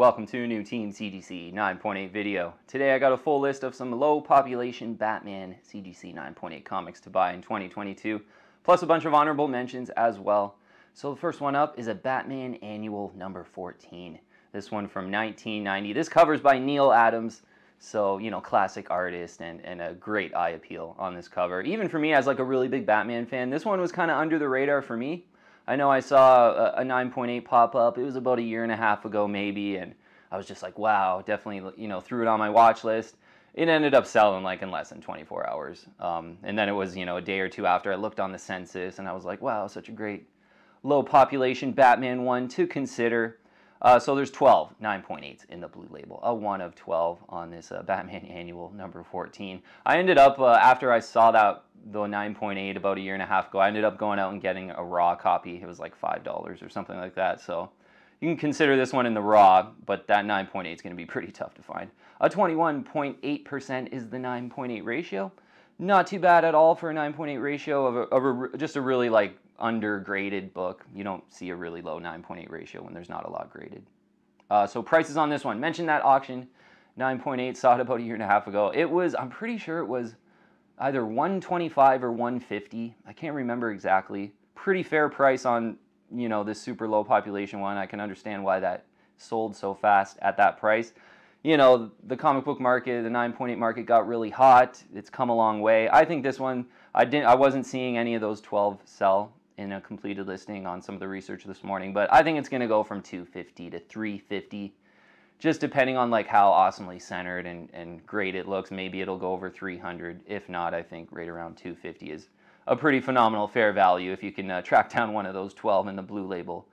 Welcome to a new Team CGC 9.8 video. Today I got a full list of some low population Batman CGC 9.8 comics to buy in 2022, plus a bunch of honorable mentions as well. So the first one up is a Batman Annual number 14. This one from 1990. This cover's by Neal Adams, so, you know, classic artist and a great eye appeal on this cover. Even for me as like a really big Batman fan, this one was kind of under the radar for me. I know I saw a 9.8 pop up. It was about a year and a half ago maybe, and I was just like, wow, definitely, you know, threw it on my watch list. It ended up selling like in less than 24 hours. And then it was, you know, a day or two after I looked on the census and I was like, wow, such a great low population Batman one to consider. So there's 12 9.8s in the blue label, a 1 of 12 on this Batman Annual number 14. I ended up, after I saw that, the 9.8 about a year and a half ago, I ended up going out and getting a raw copy. It was like $5 or something like that. So you can consider this one in the raw, but that 9.8 is going to be pretty tough to find. A 21.8% is the 9.8 ratio. Not too bad at all for a 9.8 ratio of just a really like undergraded book. You don't see a really low 9.8 ratio when there's not a lot graded. So prices on this one. Mentioned that auction, 9.8, saw it about a year and a half ago. It was, I'm pretty sure it was either $125 or $150. I can't remember exactly. Pretty fair price on, you know, this super low population one. I can understand why that sold so fast at that price. You know, the comic book market, the 9.8 market got really hot. It's come a long way. I think this one, I wasn't seeing any of those 12 sell in a completed listing on some of the research this morning, but I think it's going to go from $250 to $350. Just depending on like how awesomely centered and great it looks. Maybe it'll go over $300. If not, I think right around $250 is a pretty phenomenal fair value if you can track down one of those 12 in the blue label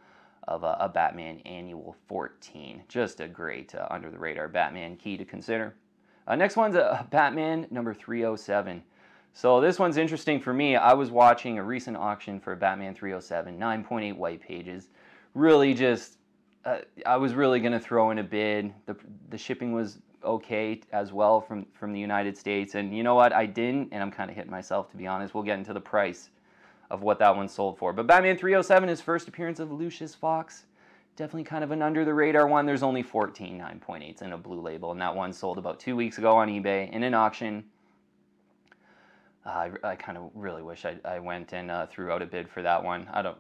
of a Batman Annual 14. Just a great under the radar Batman key to consider. Next one's a Batman number 307. So this one's interesting for me. I was watching a recent auction for Batman 307, 9.8 white pages. Really just I was really going to throw in a bid. The shipping was okay as well from the United States. And you know what? I didn't, and I'm kind of hitting myself, to be honest. We'll get into the price of what that one sold for. But Batman 307, his first appearance of Lucius Fox. Definitely kind of an under-the-radar one. There's only 14 9.8s in a blue label, and that one sold about 2 weeks ago on eBay in an auction. I kind of really wish I went and threw out a bid for that one. I don't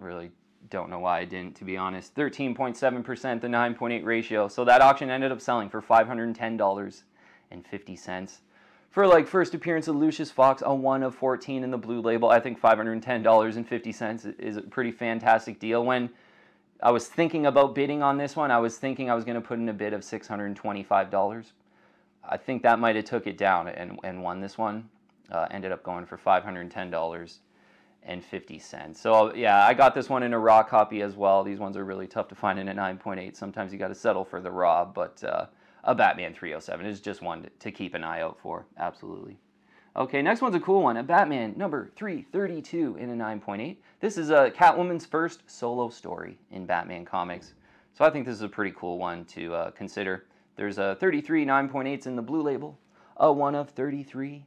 know why I didn't, to be honest. 13.7%, the 9.8 ratio. So that auction ended up selling for $510.50. For like first appearance of Lucius Fox, a 1 of 14 in the blue label, I think $510.50 is a pretty fantastic deal. When I was thinking about bidding on this one, I was thinking I was going to put in a bid of $625. I think that might have took it down and won this one. Ended up going for $510.50. So yeah, I got this one in a raw copy as well. These ones are really tough to find in a 9.8. Sometimes you got to settle for the raw, but a Batman 307 is just one to keep an eye out for. Absolutely. Okay, next one's a cool one. A Batman number 332 in a 9.8. This is Catwoman's first solo story in Batman comics. So I think this is a pretty cool one to consider. There's 33 9.8s in the blue label, a 1 of 33.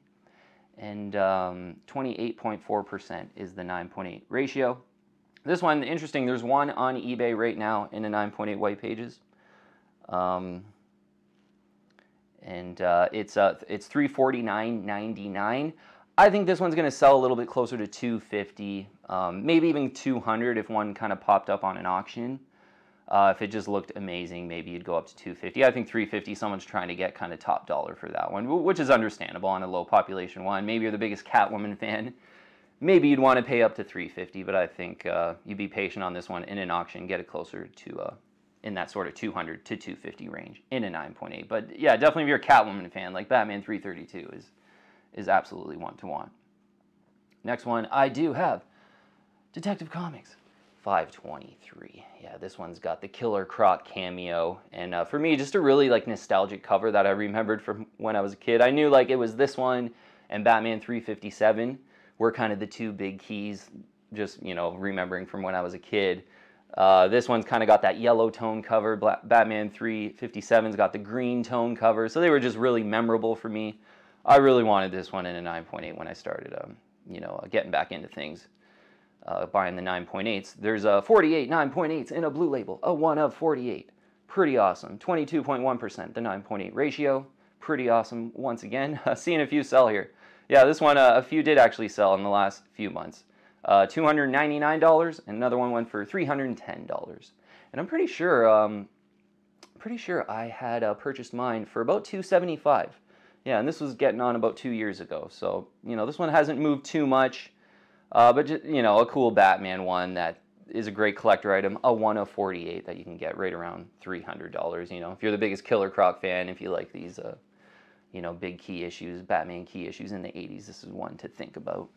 And 28.4% is the 9.8 ratio. This one, interesting, there's one on eBay right now in a 9.8 white pages. It's $349.99. I think this one's going to sell a little bit closer to $250, maybe even $200 if one kind of popped up on an auction. If it just looked amazing, maybe you'd go up to $250. I think $350, someone's trying to get kind of top dollar for that one, which is understandable on a low population one. Maybe you're the biggest Catwoman fan. Maybe you'd want to pay up to $350, but I think you'd be patient on this one in an auction, get it closer to in that sort of $200 to $250 range in a 9.8. But yeah, definitely if you're a Catwoman fan, like Batman 332 is absolutely one to want. Next one, I do have Detective Comics 523. Yeah, this one's got the Killer Croc cameo, and for me, just a really like nostalgic cover that I remembered from when I was a kid. I knew like it was this one and Batman 357 were kind of the two big keys, just, you know, remembering from when I was a kid. This one's kind of got that yellow tone cover. Batman 357's got the green tone cover, so they were just really memorable for me. I really wanted this one in a 9.8 when I started, you know, getting back into things. Buying the 9.8s. There's 48 9.8s in a blue label, a 1 of 48. pretty awesome. 22.1%, the 9.8 ratio, pretty awesome once again. Seeing a few sell here. Yeah, this one, a few did actually sell in the last few months. $299, and another one went for $310. And I'm pretty sure I had purchased mine for about $275. Yeah, and this was getting on about 2 years ago. So, you know, this one hasn't moved too much, but just, you know, a cool Batman one that is a great collector item, a 1 of 48 that you can get right around $300. You know, if you're the biggest Killer Croc fan, if you like these, you know, big key issues, Batman key issues in the 80s, this is one to think about.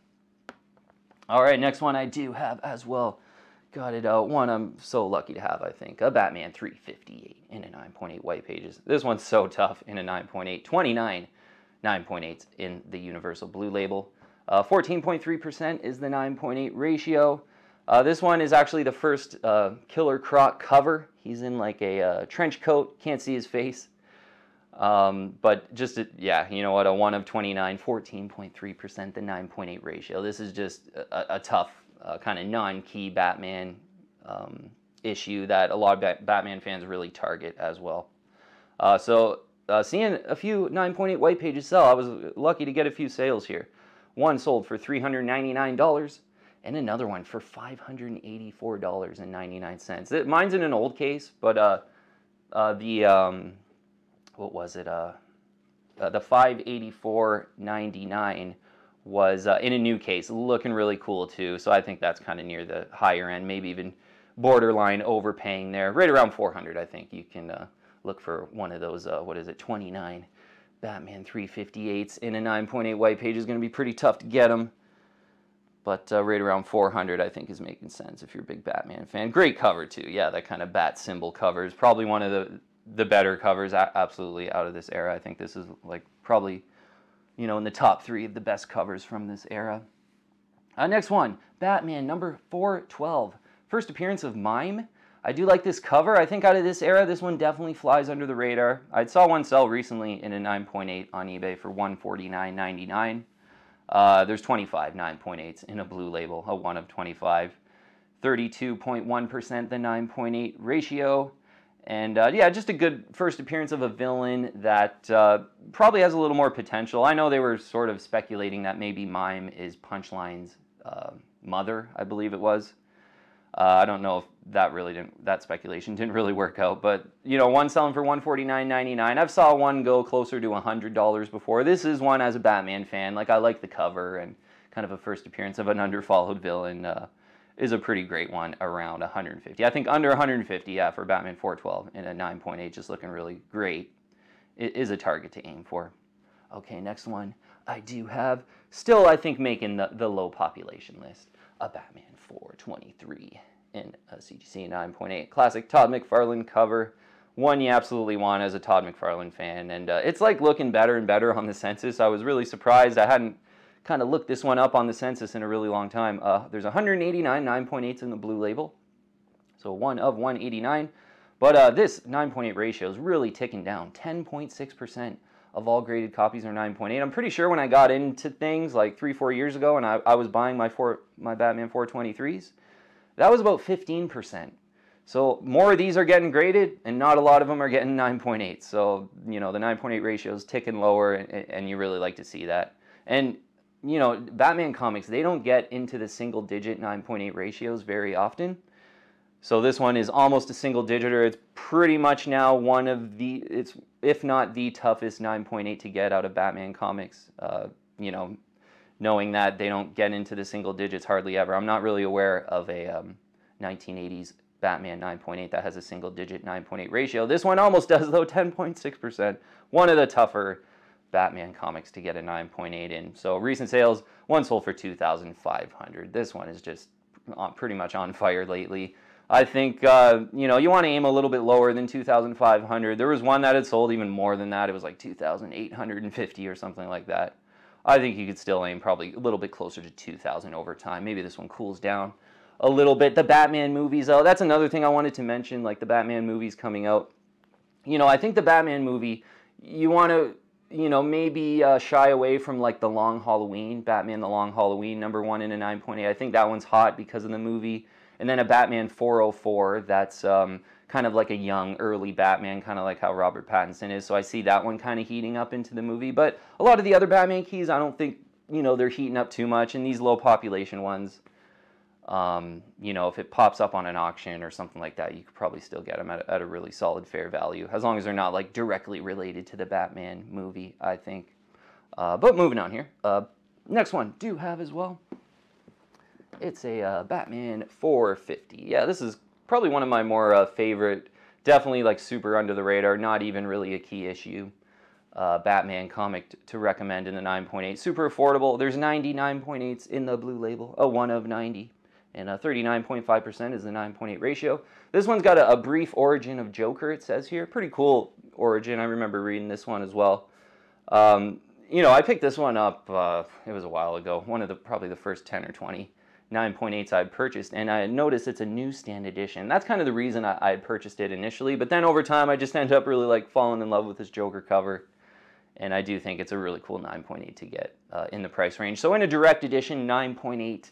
All right, next one I do have as well. Got it out. One I'm so lucky to have, I think. A Batman 358 in a 9.8 white pages. This one's so tough in a 9.8. 29 9.8s in the Universal Blue Label. 14.3% is the 9.8 ratio. This one is actually the first Killer Croc cover. He's in like a trench coat. Can't see his face. But just, yeah, you know what? A 1 of 29, 14.3%, the 9.8 ratio. This is just a tough kind of non-key Batman issue that a lot of Batman fans really target as well. Seeing a few 9.8 white pages sell, I was lucky to get a few sales here. One sold for $399 and another one for $584.99. Mine's in an old case, but what was it? The $584.99 was in a new case, looking really cool too. So I think that's kind of near the higher end, maybe even borderline overpaying there. Right around $400, I think you can look for one of those. What is it? 29 Batman 358s in a 9.8 white page is going to be pretty tough to get them. But right around $400, I think, is making sense if you're a big Batman fan. Great cover too. Yeah, that kind of bat symbol cover is probably one of the better covers, absolutely, out of this era. I think this is like probably, you know, in the top 3 of the best covers from this era. Next one, Batman number 412. First appearance of Mime. I do like this cover. I think out of this era, this one definitely flies under the radar. I saw one sell recently in a 9.8 on eBay for $149.99. There's 25 9.8s in a blue label, a 1 of 25. 32.1%, the 9.8 ratio. And yeah, just a good first appearance of a villain that probably has a little more potential. I know they were sort of speculating that maybe Mime is Punchline's mother, I believe it was. I don't know if that speculation didn't really work out, but you know, one selling for $149.99. I've saw one go closer to $100 before. This is one as a Batman fan. Like, I like the cover, and kind of a first appearance of an underfollowed villain is a pretty great one around 150. I think under 150, yeah, for Batman 412 in a 9.8, just looking really great. It is a target to aim for. Okay, next one I do have, still I think making the low population list, a Batman 423 in a CGC 9.8. Classic Todd McFarlane cover. One you absolutely want as a Todd McFarlane fan, and it's like looking better and better on the census. I was really surprised. I hadn't kind of looked this one up on the census in a really long time. There's 189 9.8s in the blue label, so 1 of 189. But this 9.8 ratio is really ticking down. 10.6% of all graded copies are 9.8. I'm pretty sure when I got into things like 3-4 years ago and I was buying my Batman 423s, that was about 15%. So more of these are getting graded, and not a lot of them are getting 9.8. So, you know, the 9.8 ratio is ticking lower, and you really like to see that. And, you know, Batman comics, they don't get into the single-digit 9.8 ratios very often. So this one is almost a single-digiter. It's pretty much now one of the, if not the toughest 9.8 to get out of Batman comics. You know, knowing that they don't get into the single digits hardly ever. I'm not really aware of a 1980s Batman 9.8 that has a single digit 9.8 ratio. This one almost does, though, 10.6%. One of the tougher Batman comics to get a 9.8 in. So recent sales, one sold for $2,500. This one is just pretty much on fire lately. I think, you know, you want to aim a little bit lower than 2,500. There was one that had sold even more than that. It was like 2,850 or something like that. I think you could still aim probably a little bit closer to 2,000 over time. Maybe this one cools down a little bit. The Batman movies, though, that's another thing I wanted to mention, like the Batman movies coming out. You know, I think the Batman movie, you want to, you know, maybe shy away from like the Long Halloween, Batman the Long Halloween, #1 in a 9.8. I think that one's hot because of the movie. And then a Batman 404 that's kind of like a young, early Batman, kind of like how Robert Pattinson is. So I see that one kind of heating up into the movie. But a lot of the other Batman keys, I don't think, they're heating up too much. And these low population ones, if it pops up on an auction or something like that, you could probably still get them at a really solid fair value, as long as they're not like directly related to the Batman movie, I think. But moving on here, next one do have as well. It's a Batman 450. Yeah, this is probably one of my more favorite, definitely like super under the radar, not even really a key issue Batman comic to recommend in the 9.8. Super affordable. There's 90 9.8s in the blue label, a 1 of 90. And 39.5% is the 9.8 ratio. This one's got a brief origin of Joker, it says here. Pretty cool origin. I remember reading this one as well. I picked this one up, it was a while ago. One of probably the first 10 or 20 9.8s I'd purchased. And I noticed it's a newsstand edition. That's kind of the reason I had purchased it initially. But then over time, I just ended up really like falling in love with this Joker cover. And I do think it's a really cool 9.8 to get in the price range. So in a direct edition 9.8,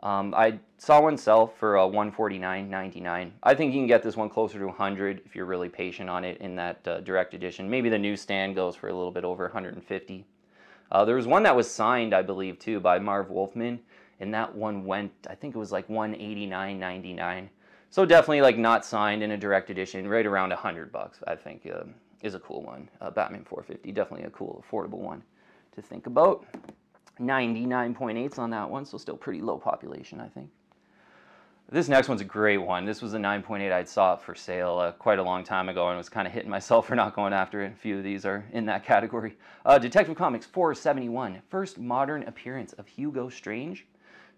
I saw one sell for $149.99. I think you can get this one closer to $100 if you're really patient on it in that direct edition. Maybe the newsstand goes for a little bit over $150. There was one that was signed, I believe, too, by Marv Wolfman, and that one went, I think it was like $189.99. So definitely like not signed in a direct edition, right around $100, I think, is a cool one. Batman 450, definitely a cool, affordable one to think about. 99.8s on that one, so still pretty low population, I think. This next one's a great one. This was a 9.8. I saw it for sale quite a long time ago and was kind of hitting myself for not going after it. A few of these are in that category. Detective Comics 471, first modern appearance of Hugo Strange.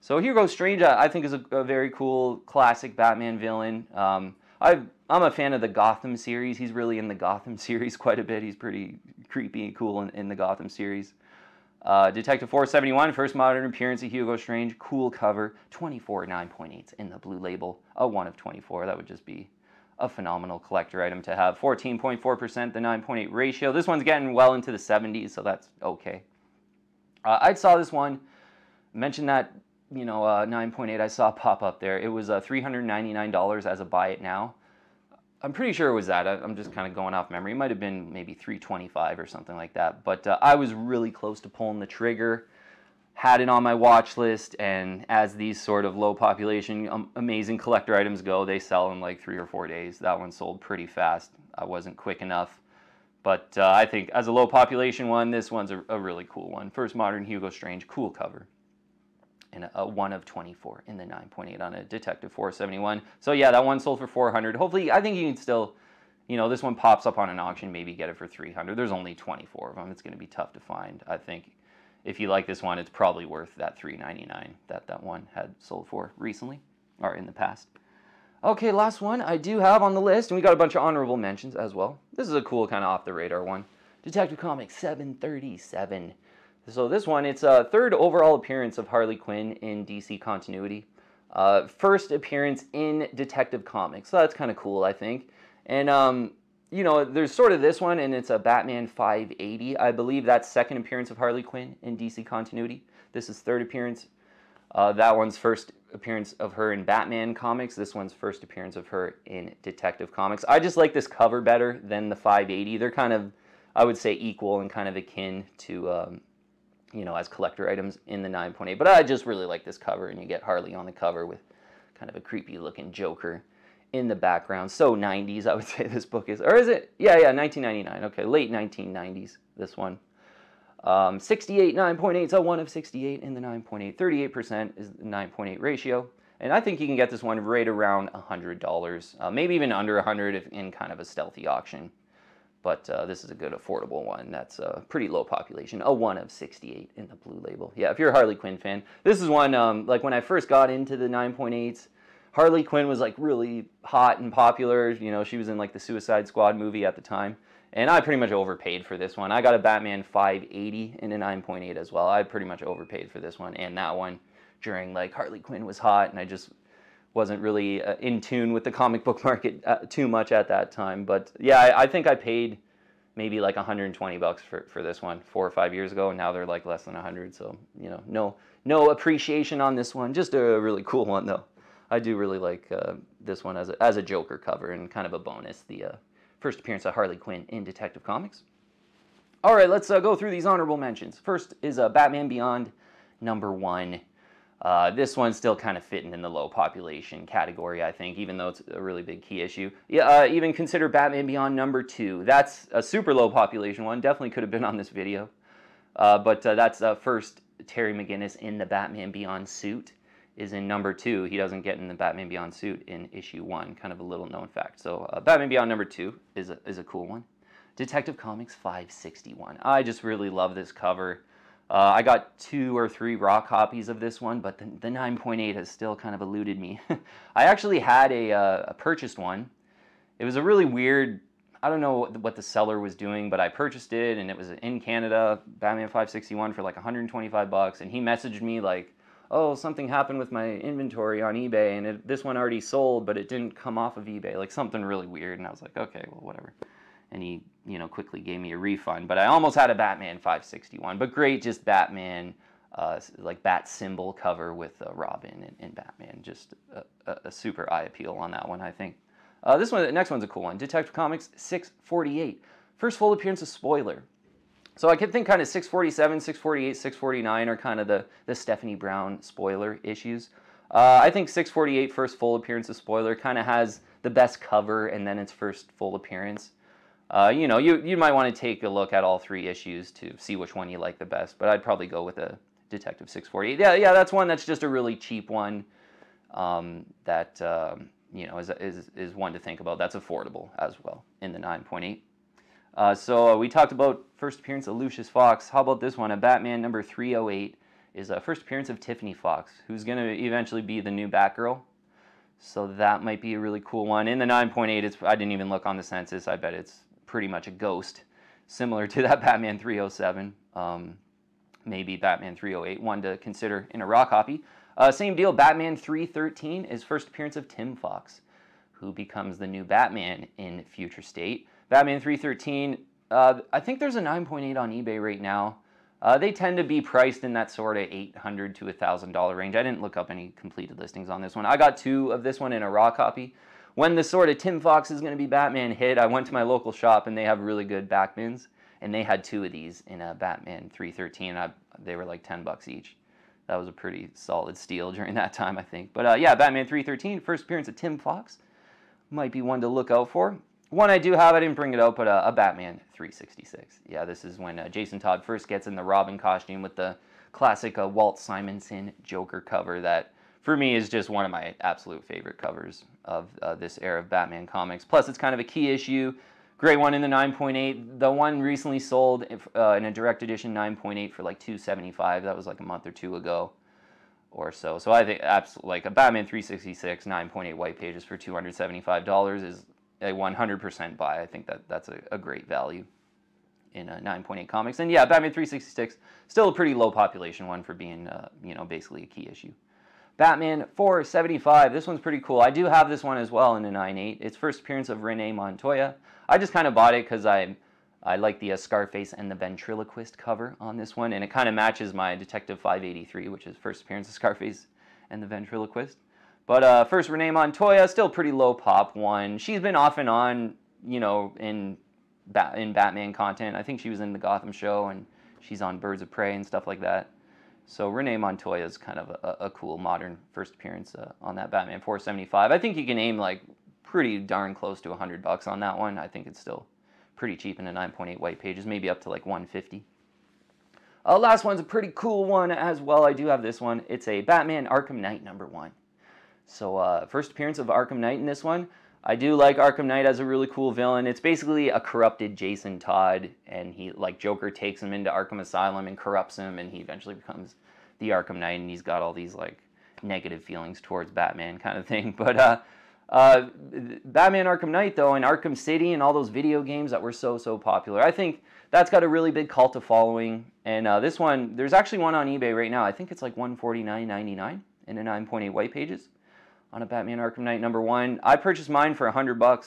So Hugo Strange, I think, is a very cool classic Batman villain. I'm a fan of the Gotham series. He's really in the Gotham series quite a bit. He's pretty creepy and cool in the Gotham series. Detective 471, first modern appearance of Hugo Strange, cool cover, 24 9.8s in the blue label, a 1 of 24. That would just be a phenomenal collector item to have. 14.4%, the 9.8 ratio. This one's getting well into the 70s, so that's okay. I saw this one, mentioned that, 9.8 I saw pop up there. It was $399 as a buy it now. I'm pretty sure it was that. I'm just kind of going off memory. It might have been maybe $325 or something like that. But I was really close to pulling the trigger, had it on my watch list, and as these sort of low population, amazing collector items go, they sell in like 3 or 4 days. That one sold pretty fast. I wasn't quick enough. But I think as a low population one, this one's a really cool one. First modern Hugo Strange, cool cover. And a 1 of 24 in the 9.8 on a Detective 471. So yeah, that one sold for $400. Hopefully, I think you can still, this one pops up on an auction, maybe get it for $300. There's only 24 of them. It's going to be tough to find. I think if you like this one, it's probably worth that $399 that one had sold for recently, or in the past. Okay, last one I do have on the list, and we got a bunch of honorable mentions as well. This is a cool kind of off the radar one. Detective Comics 737. So this one, it's a third overall appearance of Harley Quinn in DC continuity. First appearance in Detective Comics. So that's kind of cool, I think. And, there's sort of this one, and it's a Batman 580. I believe that's second appearance of Harley Quinn in DC continuity. This is third appearance. That one's first appearance of her in Batman comics. This one's first appearance of her in Detective Comics. I just like this cover better than the 580. They're kind of, I would say, equal and kind of akin to... as collector items in the 9.8. But I just really like this cover, and you get Harley on the cover with kind of a creepy looking Joker in the background. So 90s, I would say this book is. Or is it? Yeah, 1999. Okay, late 1990s, this one. 68 9.8, so 1 of 68 in the 9.8. 38% is the 9.8 ratio. And I think you can get this one right around $100. Maybe even under $100 if in kind of a stealthy auction. But this is a good affordable one. That's a pretty low population. A 1 of 68 in the blue label. Yeah, if you're a Harley Quinn fan. This is one, like when I first got into the 9.8s, Harley Quinn was like really hot and popular. She was in like the Suicide Squad movie at the time. And I pretty much overpaid for this one. I got a Batman 580 in a 9.8 as well. I pretty much overpaid for this one and that one during like Harley Quinn was hot, and I just wasn't really in tune with the comic book market too much at that time. But yeah, I think I paid maybe like $120 for this one 4 or 5 years ago, and now they're like less than $100. So no appreciation on this one. Just a really cool one though. I do really like this one as a Joker cover, and kind of a bonus, the first appearance of Harley Quinn in Detective Comics. All right, let's go through these honorable mentions. First is Batman Beyond #1. This one's still kind of fitting in the low population category, I think, even though it's a really big key issue. Yeah, even consider Batman Beyond #2. That's a super low population one. Definitely could have been on this video. But that's first Terry McGinnis in the Batman Beyond suit is in #2. He doesn't get in the Batman Beyond suit in issue 1. Kind of a little known fact. So Batman Beyond #2 is a cool one. Detective Comics 561. I just really love this cover. I got 2 or 3 raw copies of this one, but the 9.8 has still kind of eluded me. I actually had a purchased one. It was a really weird, I don't know what the seller was doing, but I purchased it, and it was in Canada, Batman 561 for like 125 bucks, and he messaged me like, oh, something happened with my inventory on eBay, and this one already sold, but it didn't come off of eBay, like something really weird, and I was like, okay, well, whatever. And he, quickly gave me a refund. But I almost had a Batman 561. But great, just Batman, like bat symbol cover with Robin and Batman. Just a super eye appeal on that one, I think. The next one's a cool one. Detective Comics 648. First full appearance of Spoiler. So I could think kind of 647, 648, 649 are kind of the Stephanie Brown Spoiler issues. I think 648, first full appearance of Spoiler, kind of has the best cover and then its first full appearance. You might want to take a look at all 3 issues to see which one you like the best, but I'd probably go with a Detective 648. Yeah, that's one that's just a really cheap one that is one to think about. That's affordable as well in the 9.8. So we talked about first appearance of Lucius Fox. How about this one? A Batman #308 is a first appearance of Tiffany Fox, who's going to eventually be the new Batgirl. So that might be a really cool one. In the 9.8, I didn't even look on the census. I bet it's pretty much a ghost, similar to that Batman 307, maybe Batman 308, one to consider in a raw copy. Same deal, Batman 313 is first appearance of Tim Fox, who becomes the new Batman in Future State. Batman 313, I think there's a 9.8 on eBay right now. They tend to be priced in that sort of $800 to $1,000 range. I didn't look up any completed listings on this one. I got 2 of this one in a raw copy. When the sort of Tim Fox is going to be Batman hit, I went to my local shop, and they have really good back bins, and they had 2 of these in a Batman 313. They were like 10 bucks each. That was a pretty solid steal during that time, I think. But yeah, Batman 313, first appearance of Tim Fox, might be one to look out for. One I do have, I didn't bring it out, but a Batman 366. Yeah, this is when Jason Todd first gets in the Robin costume with the classic Walt Simonson Joker cover that, for me, is just one of my absolute favorite covers of this era of Batman comics. Plus, it's kind of a key issue. Great one in the 9.8. The one recently sold in a direct edition 9.8 for like $275. That was like a month or 2 ago or so. So I think like a Batman 366 9.8 white pages for $275 is a 100% buy. I think that's a great value in 9.8 comics. And yeah, Batman 366, still a pretty low population one for being, basically a key issue. Batman 475, this one's pretty cool. I do have this one as well in the 9.8. It's first appearance of Renee Montoya. I just kind of bought it because I like the Scarface and the Ventriloquist cover on this one, and it kind of matches my Detective 583, which is first appearance of Scarface and the Ventriloquist. But first, Renee Montoya, still pretty low pop one. She's been off and on, in Batman content. I think she was in the Gotham show, and she's on Birds of Prey and stuff like that. So Renee Montoya is kind of a cool modern first appearance on that Batman 475. I think you can aim like pretty darn close to $100 on that one. I think it's still pretty cheap in a 9.8 white pages, maybe up to like $150. Last one's a pretty cool one as well. I do have this one. It's a Batman Arkham Knight #1. So first appearance of Arkham Knight in this one. I do like Arkham Knight as a really cool villain. It's basically a corrupted Jason Todd, and Joker takes him into Arkham Asylum and corrupts him, and he eventually becomes the Arkham Knight, and he's got all these like negative feelings towards Batman kind of thing. But Batman Arkham Knight, though, and Arkham City and all those video games that were so popular, I think that's got a really big cult of following. And this one, there's actually one on eBay right now. I think it's like $149.99 in a 9.8 white pages on a Batman Arkham Knight #1. I purchased mine for $100.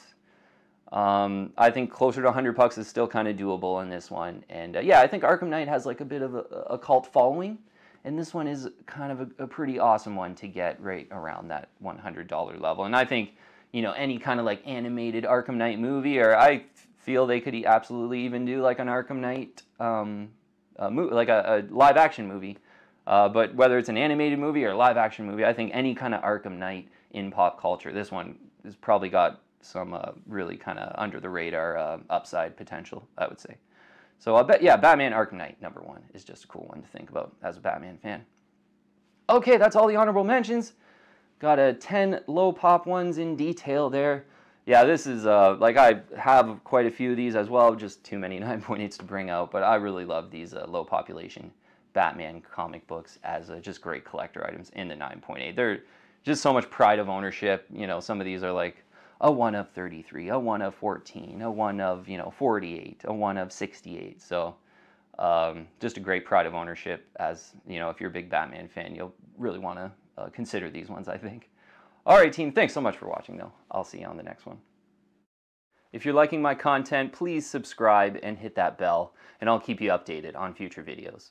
I think closer to $100 is still kind of doable in this one. And yeah, I think Arkham Knight has like a bit of a cult following. And this one is kind of a pretty awesome one to get right around that $100 level. And I think, you know, any kind of like animated Arkham Knight movie, or I feel they could absolutely even do like an Arkham Knight, like a live action movie. But whether it's an animated movie or a live action movie, I think any kind of Arkham Knight in pop culture, this one has probably got some really kind of under the radar upside potential, I would say. So I bet, yeah, Batman Arkham Knight #1 is just a cool one to think about as a Batman fan. Okay, that's all the honorable mentions. Got a 10 low pop ones in detail there. Yeah, this is, like I have quite a few of these as well, just too many 9.8s to bring out, but I really love these low population Batman comic books as just great collector items in the 9.8. They're just so much pride of ownership. You know, some of these are like a 1 of 33, a 1 of 14, a 1 of, 48, a 1 of 68. So just a great pride of ownership as, if you're a big Batman fan, you'll really want to consider these ones, I think. All right, team, thanks so much for watching, though. I'll see you on the next one. If you're liking my content, please subscribe and hit that bell, and I'll keep you updated on future videos.